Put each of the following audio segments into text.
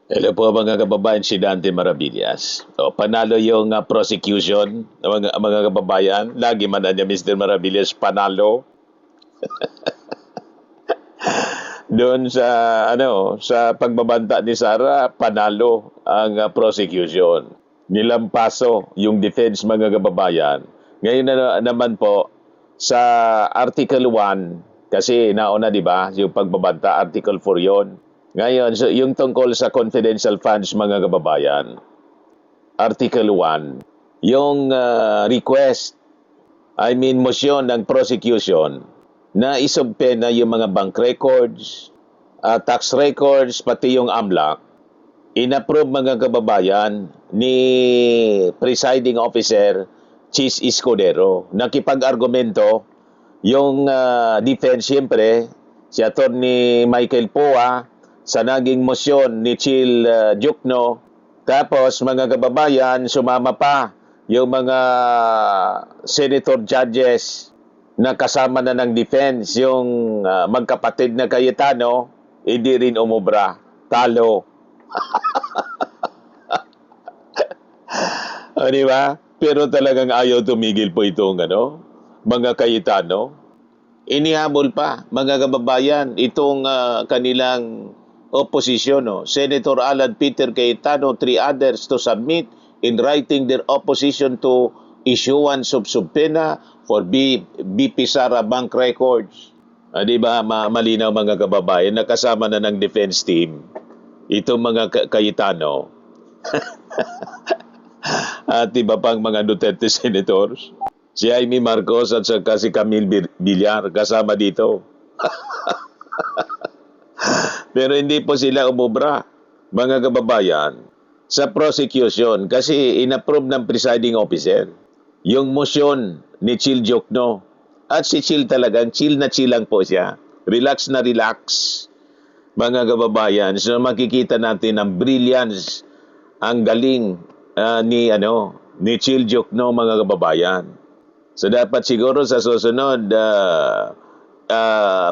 Hello po mga kababayan, si Dante Maravillas. O, panalo yung prosecution mga kababayan. Lagi man na niya Mr. Maravillas panalo doon sa sa pagbabanta ni Sara, panalo ang prosecution. Nilampaso yung defense mga kababayan. Ngayon naman po sa Article 1 kasi nauna 'di ba yung pagbabanta Article 4 yon. Ngayon so, yung tungkol sa confidential funds mga kababayan, Article 1, yung request, I mean motion ng prosecution na isubpena yung mga bank records, tax records, pati yung AMLAC, inapprove mga kababayan ni presiding officer Chis Escudero. Nakipag-argumento yung defense siyempre, si Attorney Michael Poa sa naging motion ni Chil Jukno. Tapos mga kababayan, sumama pa yung mga senator judges na kasama na ng defense, yung magkapatid na Cayetano, hindi rin umubra. Talo. Di ba? Pero talagang ayaw tumigil po itong mga Cayetano. Inihabol pa, mga kababayan, itong kanilang opposition. No? Senator Alan Peter Cayetano, three others to submit in writing their opposition to issuance of subpoena for BP Sara Bank Records. Di ba malinaw mga kababayan, nakasama na ng defense team itong mga Cayetano at iba pang mga Duterte senators. Si Jaime Marcos at saka si Camille Villar kasama dito. Pero hindi po sila umubra, mga kababayan, sa prosecution kasi inapprove ng presiding officer yung motion ni Chil Jokno. At si Chil talagang, chill na chill lang po siya. Relax na relax, mga kababayan. So makikita natin ang brilliance, ang galing ni Chil Jokno, mga kababayan. So dapat siguro sa susunod,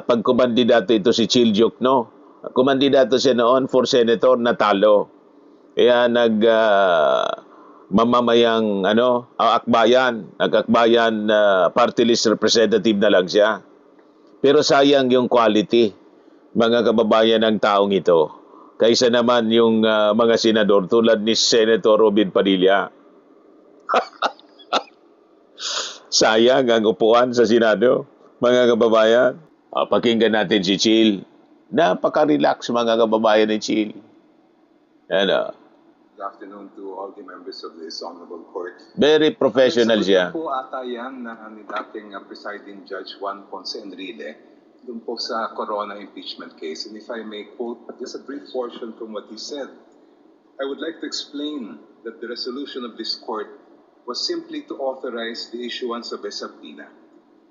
pag kumandidato ito si Chil Jokno, kumandidato siya noon for senator, natalo. Kaya mamamayang akbayan party list representative na lang siya. Pero sayang yung quality, mga kababayan, ng taong ito. Kaysa naman yung mga senador tulad ni Senator Robin Padilla. Sayang ang upuan sa Senado, mga kababayan. Pakinggan natin si Chil. Napaka-relax, mga kababayan ni Chil. Ano? Good afternoon to all the members of this honorable court. Very professional siya. Po ata yan na ni dating presiding judge Juan Ponce Enrile dun po sa Corona impeachment case. And if I may quote just a brief portion from what he said, I would like to explain that the resolution of this court was simply to authorize the issuance of a subpoena.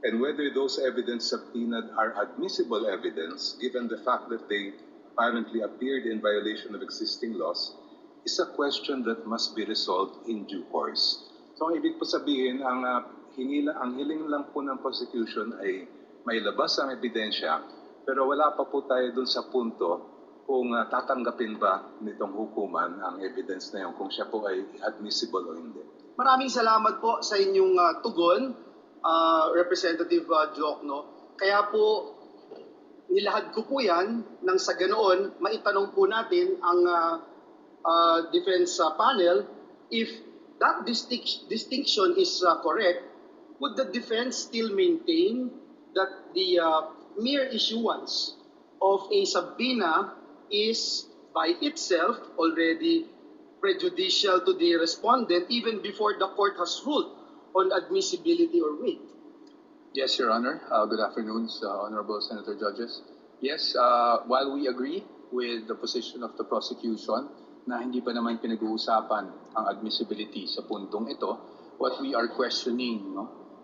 And whether those evidence subpoenaed are admissible evidence, given the fact that they apparently appeared in violation of existing laws, is a question that must be resolved in due course. So ang ibig po sabihin, ang hiling lang po ng prosecution ay may labas ang ebidensya, pero wala pa po tayo dun sa punto kung tatanggapin ba nitong hukuman ang evidence na yun, kung siya po ay admissible o hindi. Maraming salamat po sa inyong tugon, Representative Jokno. Kaya po, nilahad ko po yan nang sa ganoon, maitanong po natin ang defense panel if that distinction is correct. Would the defense still maintain that the mere issuance of a subpoena is by itself already prejudicial to the respondent even before the court has ruled on admissibility or weight? Yes, Your Honor. Good afternoon, Honorable Senator Judges. Yes, while we agree with the position of the prosecution na hindi pa naman pinag-uusapan ang admissibility sa puntong ito, what we are questioning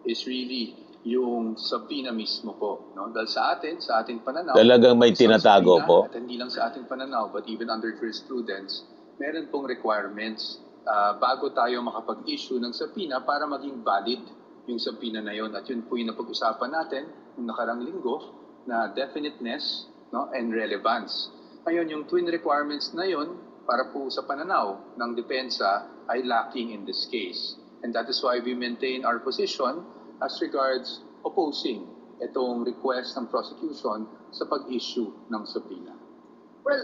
is really yung subpoena mismo po. Dahil sa ating pananaw, Talagang may tinatago po. At hindi lang sa ating pananaw, but even under jurisprudence, meron pong requirements bago tayo makapag-issue ng subpoena para maging valid yung subpoena na yon. At yun po yung napag-usapan natin noong nakarang linggo na definiteness and relevance. Ngayon, yung twin requirements na yun, para po sa pananaw ng depensa, ay lacking in this case. And that is why we maintain our position as regards opposing itong request ng prosecution sa pag-issue ng subpoena. Well,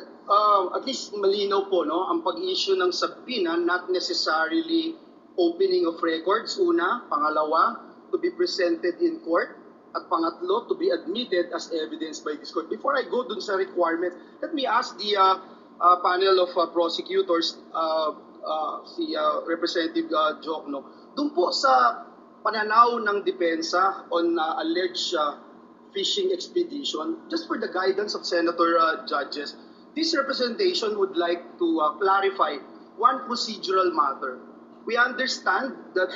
at least malinaw po, no? Ang pag-issue ng subpoena, not necessarily opening of records, una. Pangalawa, to be presented in court. At pangatlo, to be admitted as evidence by this court. Before I go dun sa requirement, let me ask the panel of prosecutors, si Representative Jokno, dun po sa pananaw ng depensa on alleged fishing expedition, just for the guidance of Senator Judges, this representation would like to clarify one procedural matter. We understand that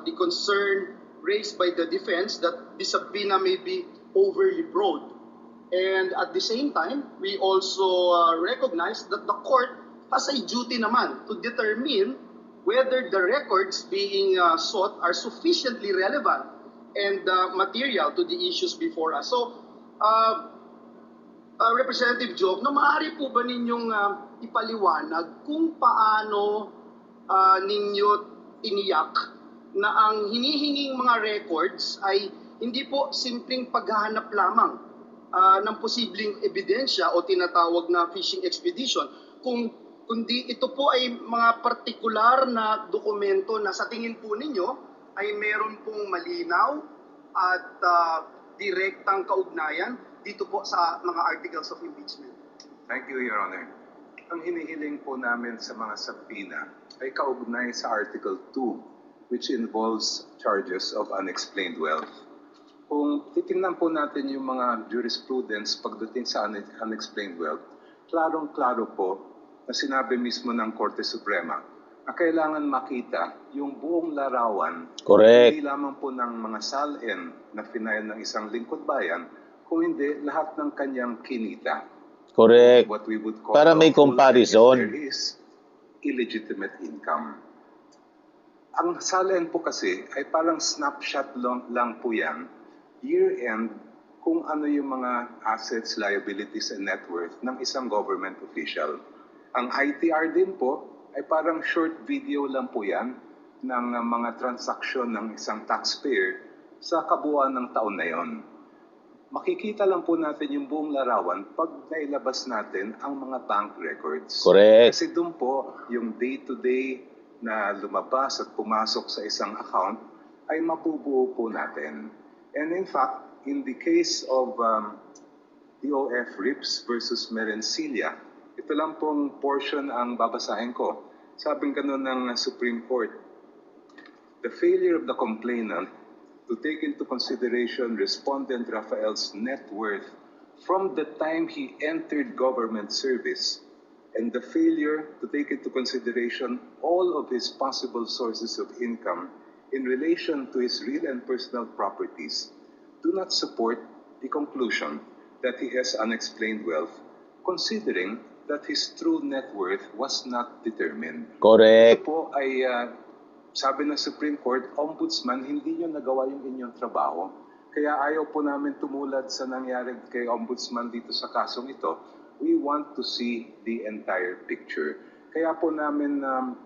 the concern raised by the defense that the subpoena may be overly broad. And at the same time, we also recognize that the court has a duty naman to determine whether the records being sought are sufficiently relevant and material to the issues before us. So, Representative Job, maaari po ba ninyong ipaliwanag kung paano ninyo tiniyak na ang hinihinging mga records ay hindi po simpleng paghahanap lamang ng posibleng ebidensya o tinatawag na fishing expedition, kundi ito po ay mga partikular na dokumento na sa tingin po ninyo ay meron pong malinaw at direktang kaugnayan dito po sa mga articles of impeachment. Thank you, Your Honor. Ang hinihiling po namin sa mga subpoena ay kaugnay sa Article 2, which involves charges of unexplained wealth. Kung titingnan po natin yung mga jurisprudence pagdating sa unexplained wealth, klarong-klaro po na sinabi mismo ng Korte Suprema na kailangan makita yung buong larawan, Correct. hindi lamang po ng mga salin na final ng isang lingkod bayan, kung hindi lahat ng kanyang kinita. Correct. What we would call Para may lawful, comparison. and if there is illegitimate income. Ang salin po kasi ay parang snapshot lang po yan, year-end, kung ano yung mga assets, liabilities, and net worth ng isang government official. Ang ITR din po ay parang short video lang po yan ng mga transaksyon ng isang taxpayer sa kabuuan ng taon na yon. Makikita lang po natin yung buong larawan pag nailabas natin ang mga bank records. Correct. Kasi doon po, yung day-to-day na lumabas at pumasok sa isang account ay mabubuo po natin. And in fact, in the case of DOF Rips versus Merencilia, ito lang pong portion ang babasahin ko. Sabing ganun ng Supreme Court, the failure of the complainant to take into consideration respondent Rafael's net worth from the time he entered government service and the failure to take into consideration all of his possible sources of income in relation to his real and personal properties do not support the conclusion that he has unexplained wealth, considering that his true net worth was not determined. Correct. Ito po ay sabi ng Supreme Court, Ombudsman, hindi nyo nagawa yung inyong trabaho. Kaya ayaw po namin tumulad sa nangyari kay Ombudsman dito sa kasong ito. We want to see the entire picture. Kaya po namin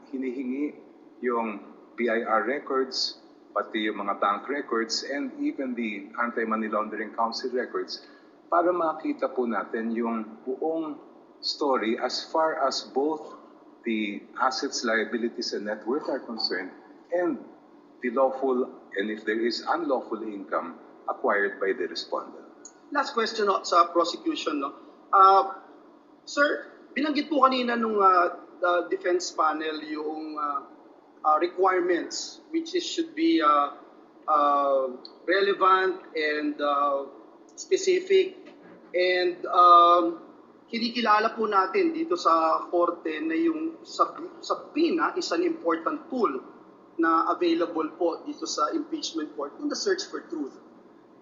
hinihingi yung BIR records, pati yung mga bank records, and even the Anti-Money Laundering Council records para makita po natin yung buong story as far as both the assets, liabilities, and net worth are concerned, and the lawful, and if there is unlawful income acquired by the respondent. Last question sa prosecution. Sir, binanggit po kanina nung defense panel yung requirements which should be relevant and specific, and kinikilala po natin dito sa korte na yung subpoena is an important tool na available po dito sa impeachment court in the search for truth.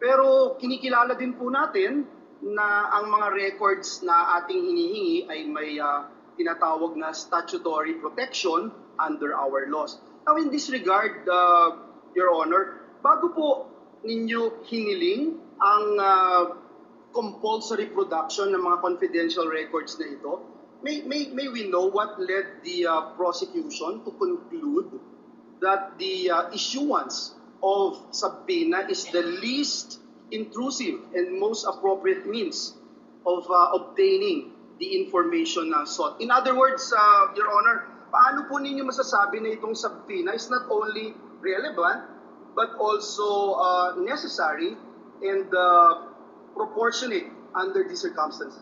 Pero kinikilala din po natin na ang mga records na ating hinihingi ay may tinatawag na statutory protection under our laws. Now in this regard, Your Honor, bago po ninyo hiniling ang compulsory production ng mga confidential records na ito. May we know what led the prosecution to conclude that the issuance of subpoena is the least intrusive and most appropriate means of obtaining the information na sought? In other words, Your Honor, paano po ninyo masasabi na itong subpoena is not only relevant but also necessary and proportionate under these circumstances?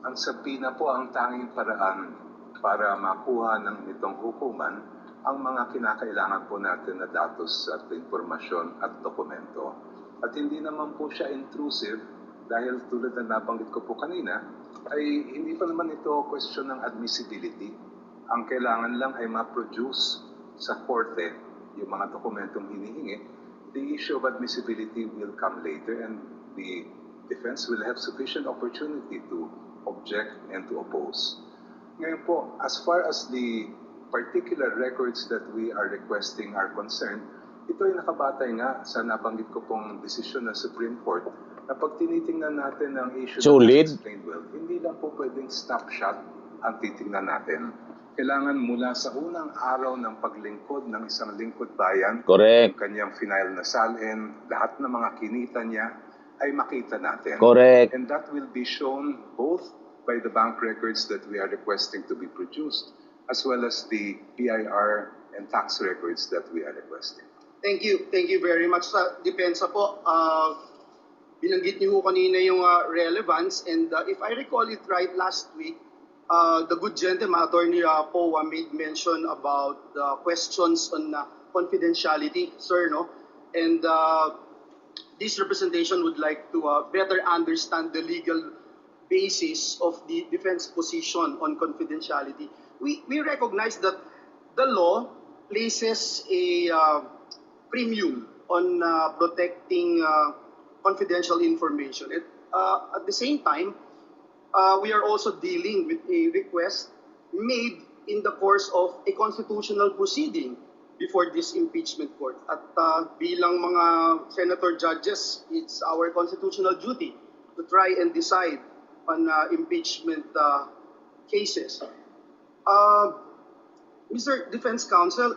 Ang subpoena po ang tanging paraan para makuha ng itong hukuman ang mga kinakailangan po natin na datos at impormasyon at dokumento. At hindi naman po siya intrusive dahil tulad na nabanggit ko po kanina, ay hindi pa naman ito question ng admissibility. Ang kailangan lang ay ma-produce sa korte yung mga dokumentong hinihingi. The issue of admissibility will come later and the defense will have sufficient opportunity to object and to oppose. Ngayon po, as far as the particular records that we are requesting are concerned, ito ay nakabatay nga sa nabanggit ko pong desisyon ng Supreme Court na pag tinitingnan natin ang issue Sulit. ng explained wealth, hindi lang po pwedeng snapshot ang titingnan natin. Kailangan mula sa unang araw ng paglingkod ng isang lingkod bayan, Correct. yung kanyang final na salin, lahat ng mga kinita niya ay makita natin. Correct. And that will be shown both by the bank records that we are requesting to be produced as well as the PIR and tax records that we are requesting. Thank you very much. Sa depensa po, binanggit niyo po kanina yung relevance, and if I recall it right, last week, the good gentleman, Attorney Poa, made mention about the questions on confidentiality, sir, no? And this representation would like to better understand the legal basis of the defense position on confidentiality. We recognize that the law places a premium on protecting confidential information. At the same time, we are also dealing with a request made in the course of a constitutional proceeding before this impeachment court. At bilang mga senator judges, it's our constitutional duty to try and decide on impeachment cases. Mr. Defense Counsel,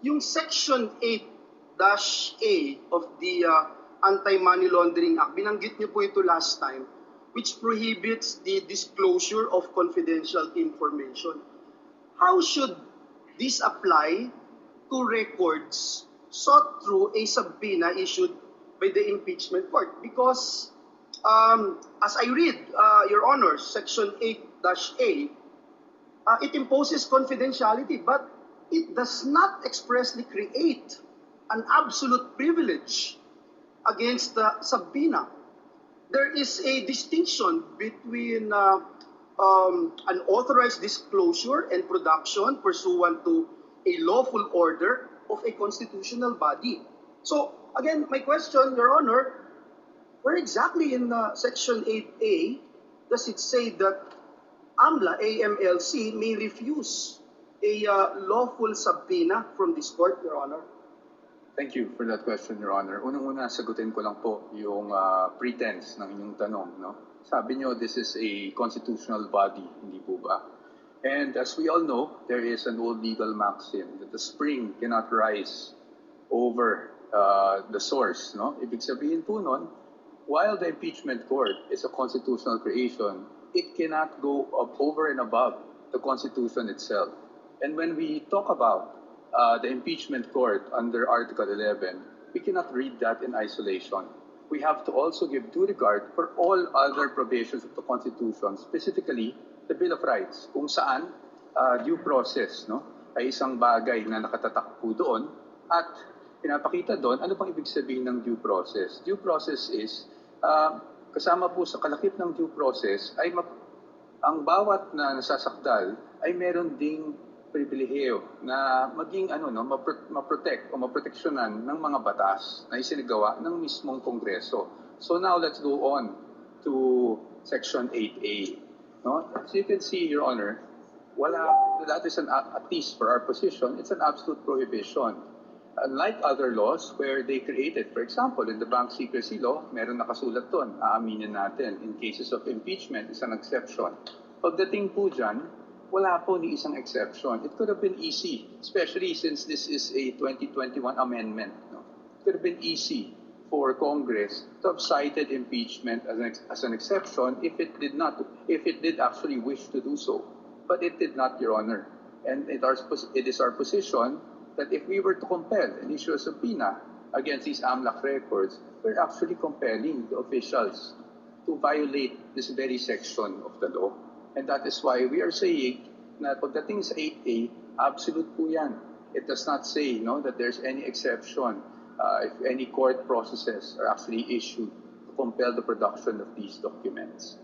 yung Section 8-A of the Anti-Money Laundering Act, binanggit niyo po ito last time, which prohibits the disclosure of confidential information. How should this apply to records sought through a subpoena issued by the impeachment court? Because as I read, Your Honor, Section 8-A, it imposes confidentiality, but it does not expressly create an absolute privilege against the subpoena. There is a distinction between an authorized disclosure and production pursuant to a lawful order of a constitutional body. So, again, my question, Your Honor, where exactly in Section 8A does it say that AMLC may refuse a lawful subpoena from this court, Your Honor? Thank you for that question, Your Honor. Unang-una, sagutin ko lang po yung pretense ng inyong tanong. No? Sabi nyo, this is a constitutional body, hindi po ba? And as we all know, there is an old legal maxim that the spring cannot rise over the source. No? Ibig sabihin po nun, while the impeachment court is a constitutional creation, it cannot go up over and above the Constitution itself. And when we talk about the impeachment court under Article 11, we cannot read that in isolation. We have to also give due regard for all other provisions of the Constitution, specifically the Bill of Rights, kung saan due process ay isang bagay na nakatatak po doon at pinapakita doon ano pang ibig sabihin ng due process. Due process is kasama po sa kalakip ng due process ay ang bawat na nasasakdal ay meron ding pribilehiyo na maging ma-protect o maproteksyonan ng mga batas na isinagawa ng mismong Kongreso. So now let's go on to Section 8A. No? As you can see, Your Honor, that is at least for our position, it's an absolute prohibition. Unlike other laws where they created, for example, in the bank secrecy law, meron nakasulat doon, aaminin natin, in cases of impeachment, isang exception. Pagdating po dyan, wala po ni isang exception. It could have been easy, especially since this is a 2021 amendment. No? It could have been easy for Congress to have cited impeachment as an exception if it did actually wish to do so. But it did not, Your Honor. And it is our position that if we were to compel and issue a subpoena against these AMLAC records, we're actually compelling the officials to violate this very section of the law. And that is why we are saying na pagdating sa 8A, absolute po yan. It does not say that there's any exception if any court processes are actually issued to compel the production of these documents.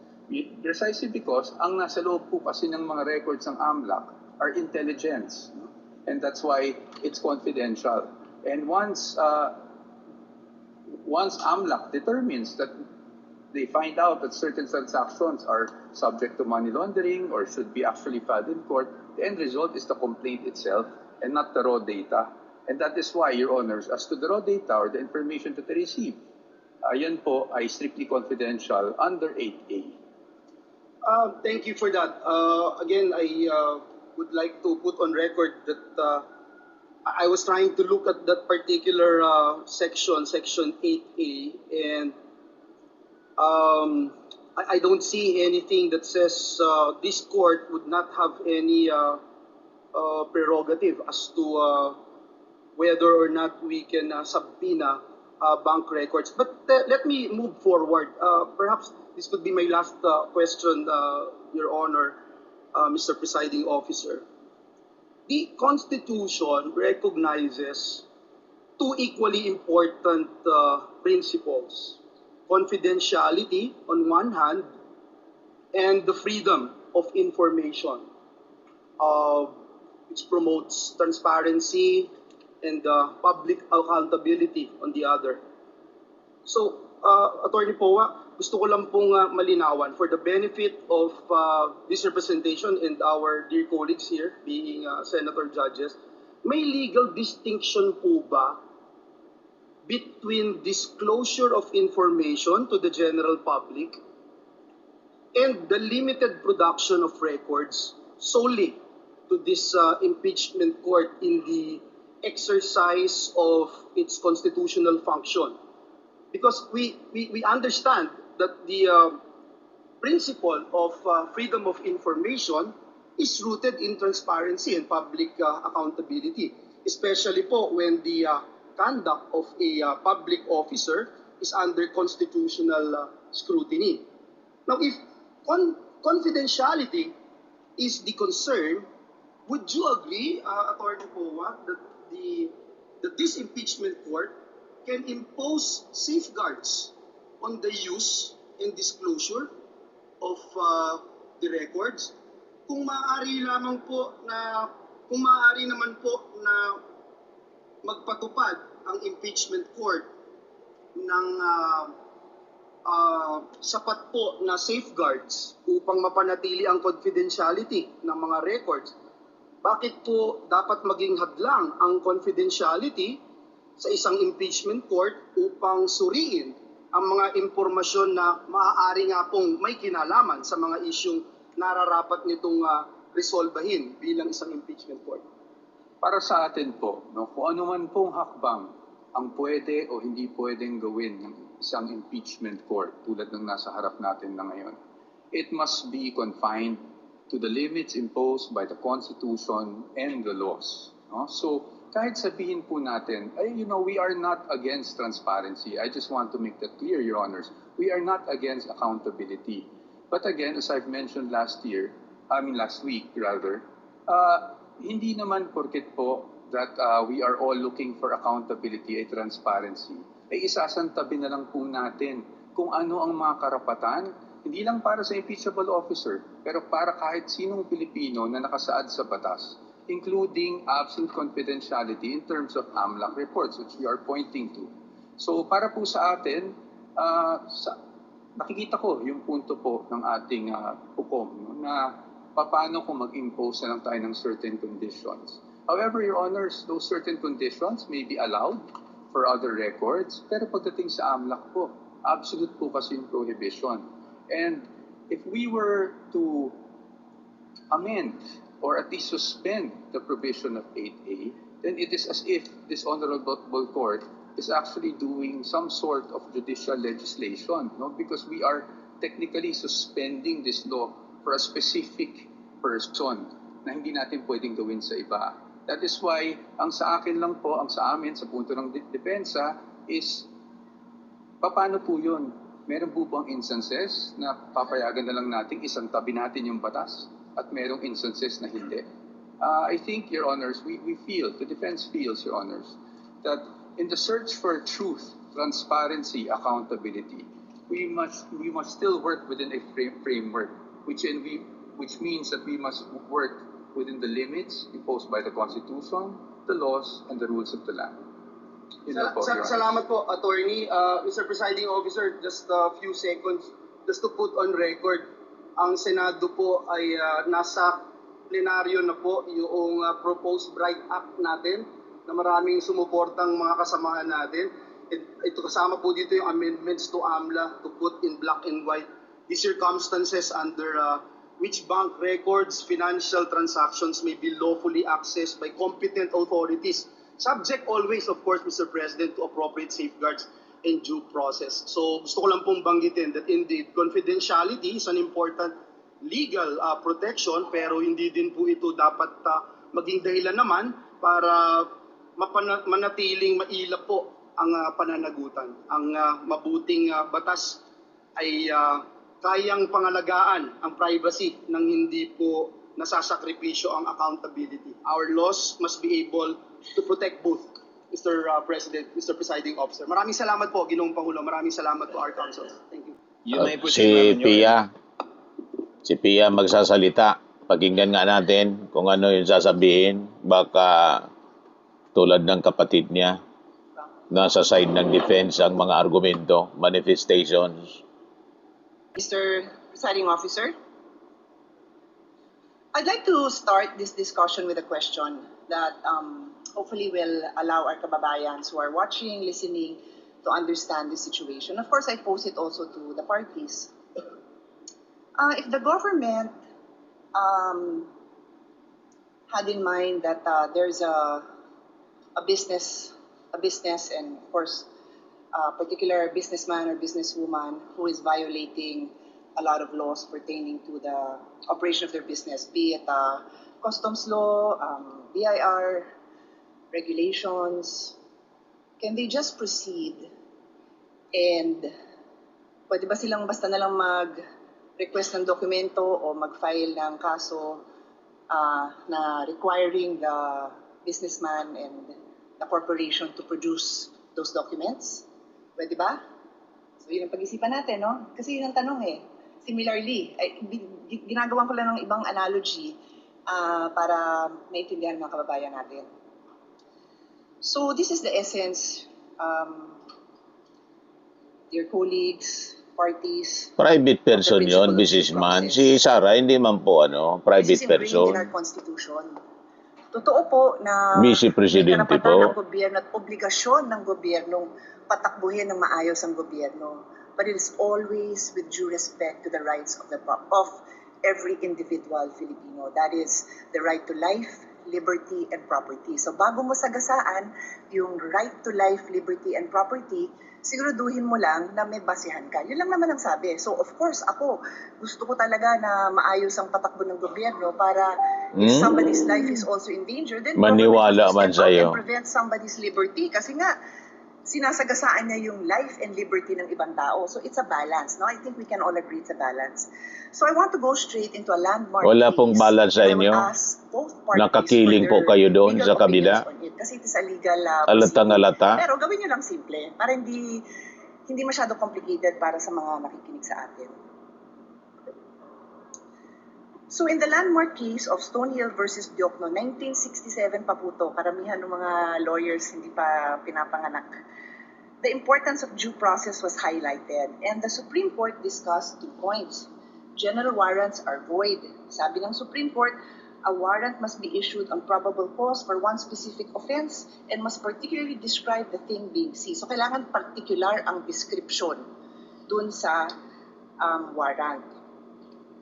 Precisely because ang nasa loob po kasi ng mga records ng AMLAC are intelligence. And that's why it's confidential. And once AMLAC determines that they find out that certain transactions are subject to money laundering or should be actually filed in court, the end result is the complaint itself and not the raw data. And that is why, Your Honors, as to the raw data or the information that they receive, yan po ay strictly confidential under 8A. Thank you for that. Again, I would like to put on record that I was trying to look at that particular section 8A, and I don't see anything that says this court would not have any prerogative as to whether or not we can subpoena bank records. But let me move forward. Perhaps this could be my last question, Your Honor, Mr. Presiding Officer. The Constitution recognizes two equally important principles: confidentiality on one hand, and the freedom of information, which promotes transparency and public accountability on the other. So, Attorney Poa, gusto ko lang pong malinawan for the benefit of this representation and our dear colleagues here, being Senator Judges, may legal distinction po ba between disclosure of information to the general public and the limited production of records solely to this impeachment court in the exercise of its constitutional function? Because we understand that the principle of freedom of information is rooted in transparency and public accountability, especially po when the conduct of a public officer is under constitutional scrutiny. Now, if confidentiality is the concern, would you agree, Attorney Poa, that this impeachment court can impose safeguards on the use and disclosure of the records? Kung maaari naman po na magpatupad ang impeachment court ng sapat po na safeguards upang mapanatili ang confidentiality ng mga records, bakit po dapat maging hadlang ang confidentiality sa isang impeachment court upang suriin ang mga impormasyon na maaari nga pong may kinalaman sa mga isyung nararapat nitong resolbahin bilang isang impeachment court? Para sa atin po, kung ano man pong hakbang ang pwede o hindi pwedeng gawin ng isang impeachment court tulad ng nasa harap natin na ngayon, it must be confined to the limits imposed by the Constitution and the laws. So, kahit sabihin po natin, we are not against transparency. I just want to make that clear, Your Honors. We are not against accountability. But again, as I've mentioned last week, hindi naman porket po that we are all looking for accountability ay transparency, ay isasantabi na lang po natin kung ano ang mga karapatan, hindi lang para sa impeachable officer, pero para kahit sinong Pilipino na nakasaad sa batas, including absolute confidentiality in terms of AMLAC reports, which we are pointing to. So para po sa atin, nakikita ko yung punto po ng ating hukom na paano kung mag-impose na lang tayo ng certain conditions. However, Your Honors, those certain conditions may be allowed for other records, pero pagdating sa AMLAC po, absolute po kasi yung prohibition. And if we were to amend or at least suspend the provision of 8A, then it is as if this Honorable Court is actually doing some sort of judicial legislation, no? Because we are technically suspending this law for a specific person na hindi natin pwedeng gawin sa iba. That is why, ang sa akin lang po, ang sa amin, sa punto ng depensa, is paano po yun? Meron po bang instances na papayagan na lang natin, isang tabi natin yung batas, at merong instances na hindi? I think, Your Honors, we feel, the defense feels, Your Honors, that in the search for truth, transparency, accountability, we must still work within a framework, which means that we must work within the limits imposed by the Constitution, the laws, and the rules of the land. Yun na po, Your Honor. Salamat po, Attorney. Mr. Presiding Officer, just a few seconds, just to put on record, ang Senado po ay nasa plenaryo na po yung proposed Bright Act natin na maraming sumuportang mga kasamahan natin. Ito kasama po dito yung amendments to AMLA to put in black and white the circumstances under which bank records, financial transactions may be lawfully accessed by competent authorities, subject always, of course, Mr. President, to appropriate safeguards and due process. So gusto ko lang pong banggitin that indeed, confidentiality is an important legal protection, pero hindi din po ito dapat maging dahilan naman para manatiling mailap po ang pananagutan. Ang mabuting batas ay kayang pangalagaan ang privacy nang hindi po nasasakripisyo ang accountability. Our laws must be able to protect both, Mr. President, Mr. Presiding Officer. Maraming salamat po, Ginoong Pangulo. Maraming salamat po, our counsel. Thank you. Si Pia magsasalita. Pakinggan nga natin kung ano yung sasabihin. Baka tulad ng kapatid niya, nasa side ng defense ang mga argumento, manifestations. Mr. Presiding Officer, I'd like to start this discussion with a question that hopefully will allow our kababayans who are watching, listening, to understand the situation. Of course, I pose it also to the parties. If the government had in mind that there's a business and of course a particular businessman or businesswoman who is violating a lot of laws pertaining to the operation of their business, be it customs law, BIR, regulations, can they just proceed and pwede ba silang basta na lang mag-request ng dokumento o mag-file ng kaso na requiring the businessman and the corporation to produce those documents? Pwede ba? So yun ang pag-isipan natin, no? Kasi yun ang tanong eh. Similarly, ginagawan ko lang ng ibang analogy para maintindihan ng kababayan natin. So this is the essence, dear colleagues, parties. Private person yon, businessman. Si Sara, hindi man po private person. This is ingrained in our Constitution. Totoo po na Vice Presidente po. ng gobyerno at obligasyon ng gobyernong patakbuhin ng maayos ang gobyerno. But it is always with due respect to the rights of every individual Filipino. That is the right to life, liberty, and property. So bago mo sagasaan yung right to life, liberty, and property, siguraduhin mo lang na may basihan ka. Yun lang naman ang sabi. So of course, ako, gusto ko talaga na maayos ang patakbo ng gobyerno para if somebody's life is also in danger, then maniwala man sa'yo. And prevent somebody's liberty. Kasi nga, sinasagasaan niya yung life and liberty ng ibang tao. So it's a balance. No? I think we can all agree it's a balance. So I want to go straight into a landmark Wala pong balance sa inyo. Nakakiling po kayo doon sa kabila. Kasi it is a legal Alatang-alata. Pero gawin nyo lang simple para hindi masyado complicated para sa mga nakikinig sa atin. So in the landmark case of Stonehill versus Diokno, 1967 pa po to, karamihan ng mga lawyers hindi pa pinapanganak. The importance of due process was highlighted and the Supreme Court discussed 2 points. General warrants are void. Sabi ng Supreme Court, a warrant must be issued on probable cause for one specific offense and must particularly describe the thing being seized. So kailangan particular ang description dun sa warrant.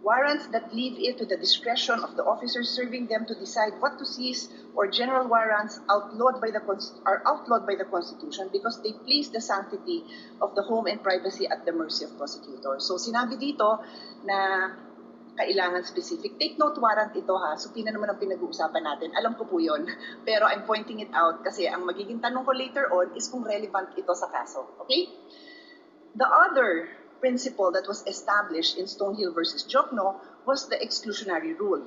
Warrants that leave it to the discretion of the officers serving them to decide what to seize, or general warrants are outlawed by the Constitution because they place the sanctity of the home and privacy at the mercy of prosecutors. So sinabi dito na kailangan specific. Take note, warrant ito ha. So pina naman ang pinag-uusapan natin. Alam ko po yun. Pero I'm pointing it out kasi ang magiging tanong ko later on is kung relevant ito sa kaso. Okay? The other principle that was established in Stonehill versus Jokno was the exclusionary rule.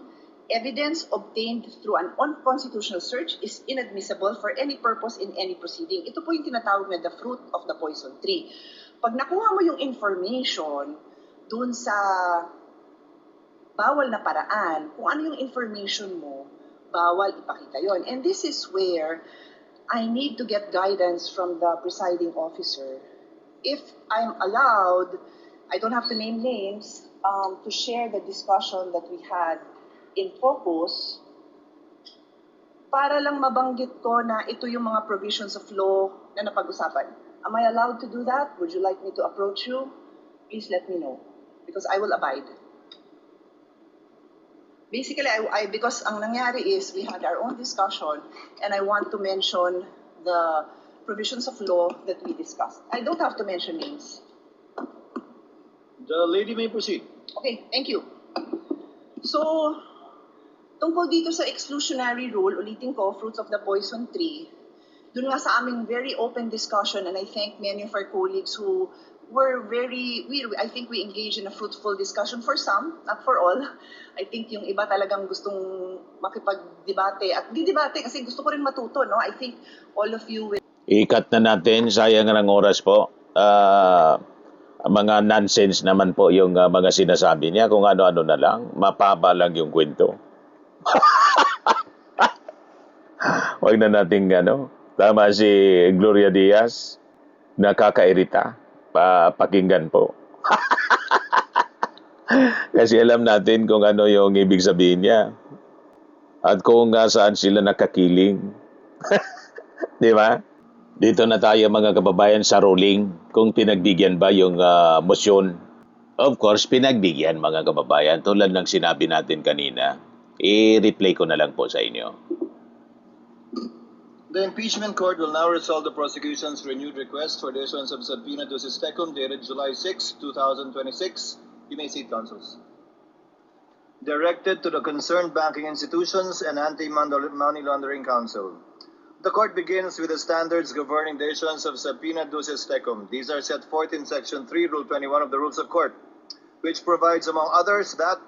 Evidence obtained through an unconstitutional search is inadmissible for any purpose in any proceeding. Ito po yung tinatawag na the fruit of the poison tree. Pag nakuha mo yung information dun sa bawal na paraan, kung ano yung information mo, bawal ipakita yon. And this is where I need to get guidance from the presiding officer. If I'm allowed, I don't have to name names, to share the discussion that we had in focus para lang mabanggit ko na ito yung mga provisions of law na napag-usapan. Am I allowed to do that? Would you like me to approach you? Please let me know because I will abide. Basically, because ang nangyari is we had our own discussion and I want to mention the provisions of law that we discussed. I don't have to mention names. The lady may proceed. Okay, thank you. So, tungkol dito sa exclusionary rule, ulitin ko, fruits of the poison tree, dun nga sa aming very open discussion, and I thank many of our colleagues who were I think we engaged in a fruitful discussion for some, not for all. I think yung iba talagang gustong makipag-debate at di-debate kasi gusto ko rin matuto, no? I think all of you will... Ikat na natin, sayang ng oras po. Mga nonsense naman po yung mga sinasabi niya, kung ano-ano na lang, mapaba lang yung kwento. Huwag na nating tama si Gloria Diaz, nakakairita, pakinggan po. Kasi alam natin kung ano yung ibig sabihin niya at kung saan sila nakakiling. Di ba? Dito na tayo mga kababayan sa ruling kung pinagbigyan ba yung motion. Of course, pinagbigyan mga kababayan tulad ng sinabi natin kanina. I-replay ko na lang po sa inyo. The impeachment court will now resolve the prosecution's renewed request for the issuance of subpoena ducis tecum dated July 6, 2026. You may seat, counsels. Directed to the concerned banking institutions and Anti-Money Laundering Council. The court begins with the standards governing the issuance of subpoena ducis tecum. These are set forth in Section 3, Rule 21 of the Rules of Court, which provides, among others, that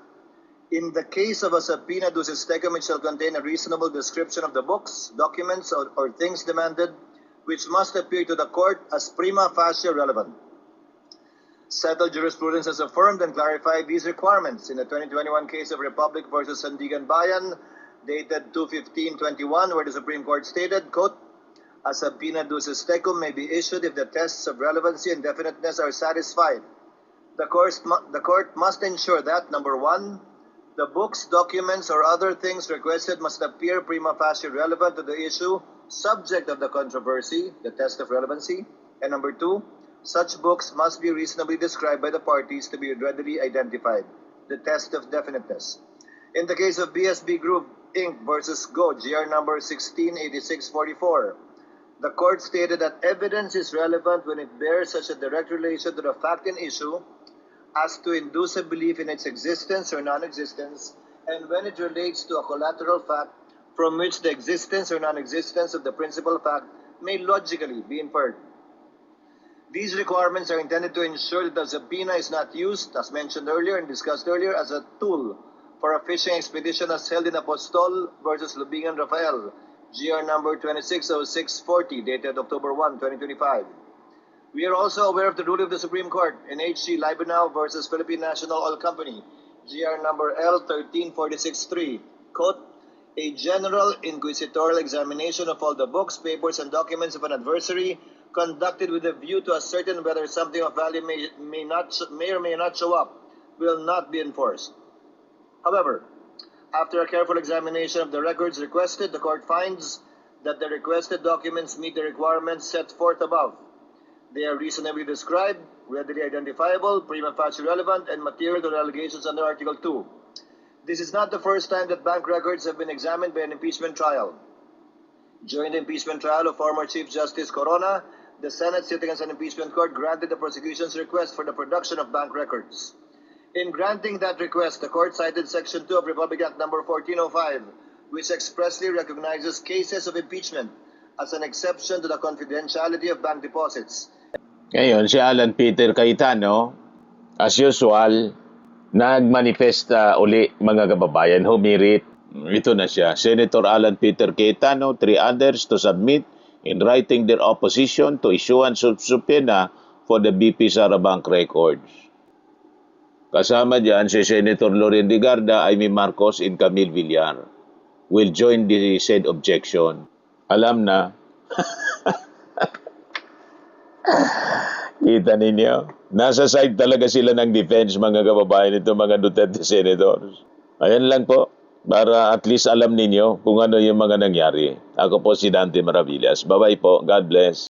in the case of a subpoena ducis tecum, it shall contain a reasonable description of the books, documents, or things demanded, which must appear to the court as prima facie relevant. Settled jurisprudence has affirmed and clarified these requirements in the 2021 case of Republic versus Sandigan Bayan, dated 2/15/21, where the Supreme Court stated, quote, "A subpoena ducis tecum may be issued if the tests of relevancy and definiteness are satisfied. The court must ensure that, number one, the books, documents, or other things requested must appear prima facie relevant to the issue, subject of the controversy, the test of relevancy, and number two, such books must be reasonably described by the parties to be readily identified, the test of definiteness." In the case of BSB Group Inc. versus Go, GR number 168644, the court stated that evidence is relevant when it bears such a direct relation to the fact in issue as to induce a belief in its existence or non-existence, and when it relates to a collateral fact from which the existence or non-existence of the principal fact may logically be inferred. These requirements are intended to ensure that the subpoena is not used, as mentioned earlier and discussed earlier, as a tool for a fishing expedition as held in Apostol versus Lubingan Rafael, GR number 260640, dated October 1, 2025. We are also aware of the ruling of the Supreme Court in H.C. Libenau versus Philippine National Oil Company, GR number L13463, quote, "A general inquisitorial examination of all the books, papers, and documents of an adversary conducted with a view to ascertain whether something of value may or may not show up will not be enforced. However, After a careful examination of the records requested, the court finds that the requested documents meet the requirements set forth above. They are reasonably described, readily identifiable, prima facie relevant, and material to the allegations under Article 2. This is not the first time that bank records have been examined by an impeachment trial. During the impeachment trial of former Chief Justice Corona, the Senate, sitting as an impeachment court, granted the prosecution's request for the production of bank records. In granting that request, the court cited Section 2 of Republic Act No. 1405, which expressly recognizes cases of impeachment as an exception to the confidentiality of bank deposits. Ngayon, si Alan Peter Cayetano, as usual, nagmanifesta uli mga kababayan, humirit. Ito na siya, Senator Alan Peter Cayetano, 3 others to submit in writing their opposition to issuance of subpoena for the BP Sara Bank records. Kasama dyan si Senator Loren Legarda, Amy Marcos, and Camille Villar will join the said objection. Alam na, kita ninyo, nasa side talaga sila ng defense mga kababayan ito mga Duterte senators. Ayan lang po, para at least alam ninyo kung ano yung mga nangyari. Ako po si Dante Maravillas. Bye-bye po. God bless.